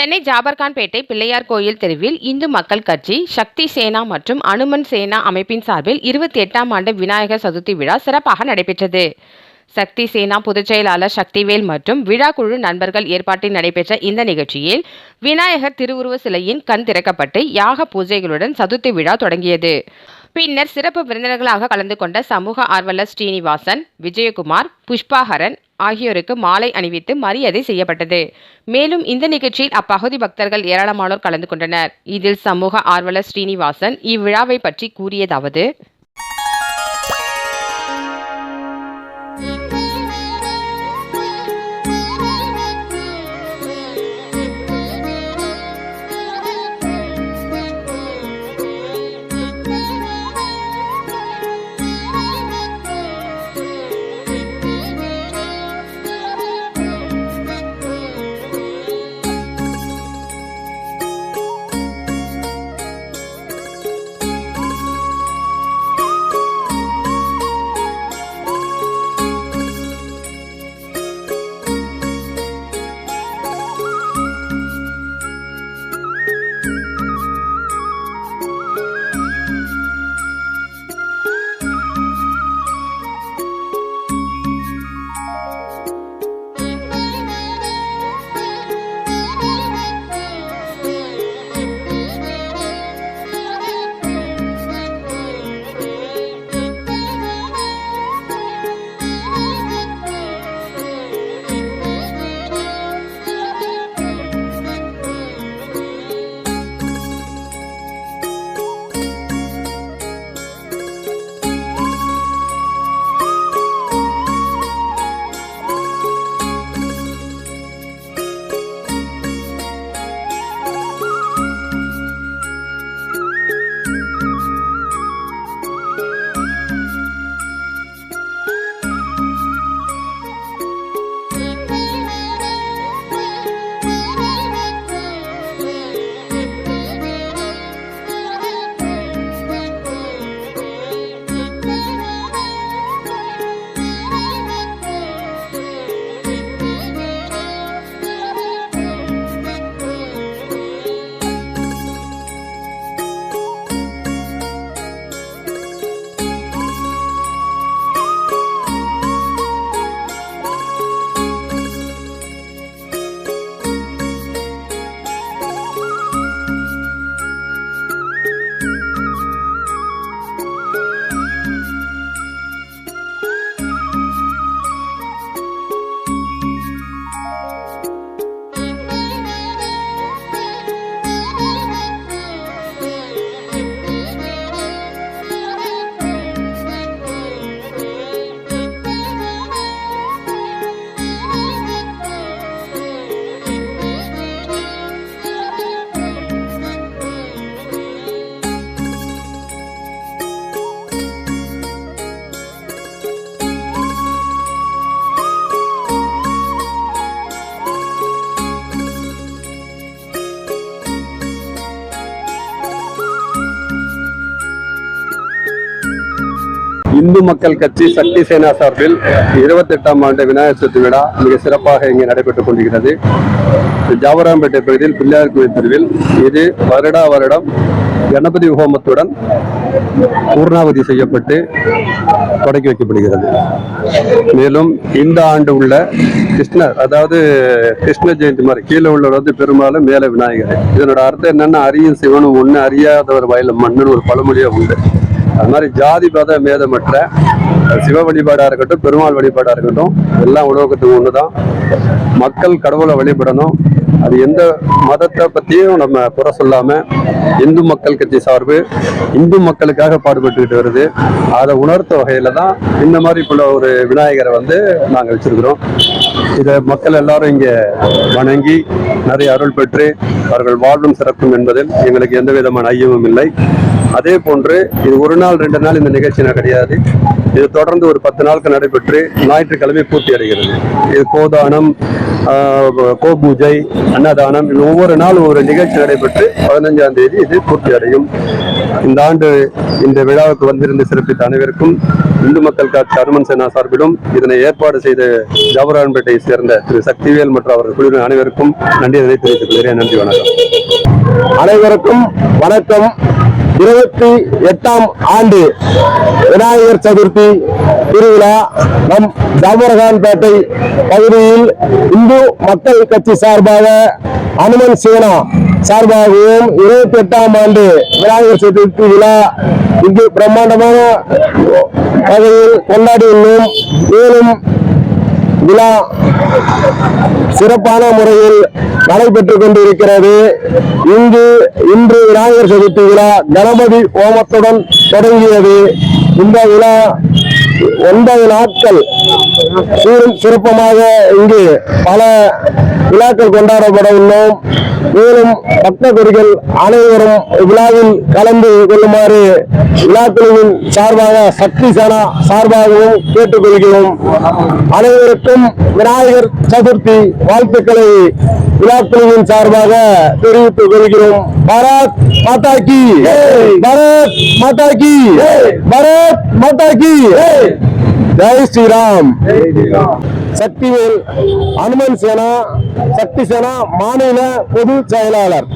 சென்னை ஜாபர்கான்பேட்டை பிள்ளையார் கோயில் தெருவில் இந்து மக்கள் கட்சி, சக்தி சேனா மற்றும் அனுமன் சேனா அமைப்பின் சார்பில் 28ஆம் ஆண்டு விநாயகர் சதுர்த்தி விழா சிறப்பாக நடைபெற்றது. சக்தி சேனா பொதுச் செயலாளர் சக்திவேல் மற்றும் விழா குழு நண்பர்கள் ஏற்பாட்டில் நடைபெற்ற இந்த நிகழ்ச்சியில் விநாயகர் திருவுருவ சிலையின் கண் திறக்கப்பட்டு யாக பூஜைகளுடன் சதுர்த்தி விழா தொடங்கியது. பின்னர் சிறப்பு விருந்தினர்களாக கலந்து கொண்ட சமூக ஆர்வலர் ஸ்ரீனிவாசன், விஜயகுமார், புஷ்பாகரன் ஆகியோருக்கு மாலை அணிவித்து மரியாதை செய்யப்பட்டது. மேலும் இந்த நிகழ்ச்சியில் அப்பகுதி பக்தர்கள் ஏராளமானோர் கலந்து கொண்டனர். இதில் சமூக ஆர்வலர் ஸ்ரீனிவாசன் இவ்விழாவை பற்றி கூறியதாவது: இந்து மக்கள் கட்சி சக்தி சேனா சார்பில் 28ஆம் ஆண்டு விநாயகர் சதுர்த்தி விழா மிக சிறப்பாக இங்கே நடைபெற்றுக் கொண்டிருக்கிறது. ஜாபர்கான்பேட்டை பகுதியில் பிள்ளையார் கோயில் தெருவில் இது வருடம் கணபதி ஹோமத்துடன் பூர்ணாவதி செய்யப்பட்டு தொடங்கி வைக்கப்படுகிறது. மேலும் இந்த ஆண்டு உள்ள கிருஷ்ணர், அதாவது கிருஷ்ண ஜெயந்தி மாதிரி கீழே உள்ளவர் வந்து பெருமாளும் மேலே விநாயகர். இதனோட அர்த்தம் என்னன்னா, அறியும் சிவனும் ஒன்று, அறியாதவர் வயலும் மண்ணுன்னு ஒரு பழமொழியே உண்டு. அது மாதிரி ஜாதி மத மேதமற்ற சிவ வழிபாடாக இருக்கட்டும், பெருமாள் வழிபாடாக இருக்கட்டும், எல்லாம் உலகத்துக்கு ஒன்று தான். மக்கள் கடவுளை வழிபடணும். அது எந்த மதத்தை பற்றியும் நம்ம குறை சொல்லாமல் இந்து மக்கள் கட்சி சார்பு இந்து மக்களுக்காக பாடுபட்டுக்கிட்டு வருது. அதை உணர்த்த வகையில் தான் இந்த மாதிரி போல ஒரு விநாயகரை வந்து நாங்கள் வச்சிருக்கிறோம். இதை மக்கள் எல்லாரும் இங்கே வணங்கி நிறைய அருள் பெற்று அவர்கள் வாழ்வும் சிறக்கும் என்பதில் எங்களுக்கு எந்த விதமான ஐயமும் இல்லை. அதே போன்று இது ஒரு நாள் 2 நாள் இந்த நிகழ்ச்சி கிடையாது. இது தொடர்ந்து ஒரு 10 நாட்கள் நடைபெற்று ஞாயிற்றுக்கிழமை பூர்த்தி அடைகிறது. இது கோதானம், கோபூஜை, அன்னதானம், ஒவ்வொரு நாள் ஒரு நிகழ்ச்சி நடைபெற்று 15ஆம் தேதி இது பூர்த்தி அடையும். இந்த ஆண்டு இந்த விழாவுக்கு வந்திருந்து சிறப்பித்த அனைவருக்கும் இந்து மக்கள் கட்சி அனுமன் சேனா சார்பிலும் இதனை ஏற்பாடு செய்த ஜவஹர்லால்பேட்டையை சேர்ந்த திரு சக்திவேல் மற்றும் அவரது குழுவினர் அனைவருக்கும் நன்றியை தெரிவித்துக் கொள்கிறேன். நன்றி, வணக்கம். அனைவருக்கும் வணக்கம். 28ஆம் ஆண்டு விநாயகர் சதுர்த்தி திருவிழா நம் ஜவஹர்லால்பேட்டை பகுதியில் இந்து மக்கள் கட்சி சார்பாக அனுமன் சேனா சார்பாகவும் 28ஆம் ஆண்டு விநாயகர் சதுர்த்தி விழா இங்கு பிரம்மாண்டமான வகையில் கொண்டாடியுள்ளோம். மேலும் விழா சிறப்பான முறையில் நடைபெற்றுக் கொண்டிருக்கிறது. இன்று விநாயகர் சதுர்த்தி விழா கணபதி ஹோமத்துடன் தொடங்கியது. இந்த விழா 9 நாட்கள் சிறப்பமாக இங்கு பல விழாக்கள் கொண்டாடப்பட உள்ளோம். மேலும் பக்த கொடிகள் அனைவரும் விழாவில் கலந்து கொள்ளுமாறு விழாக்குழுவின் சார்பாக சக்தி சேனா சார்பாகவும் கேட்டுக்கொள்கிறோம். அனைவருக்கும் விநாயகர் சதுர்த்தி வாழ்த்துக்களை விழாக்குழுவின் சார்பாக தெரிவித்துக் கொள்கிறோம். பாரத் மாதா கி, பாரத் மாதா கி, பாரத் மாதா கி. ஜெய் ஸ்ரீராம். சக்திவேல், அனுமன் சேனா, சக்தி சேனா மாநில பொதுச் செயலாளர்.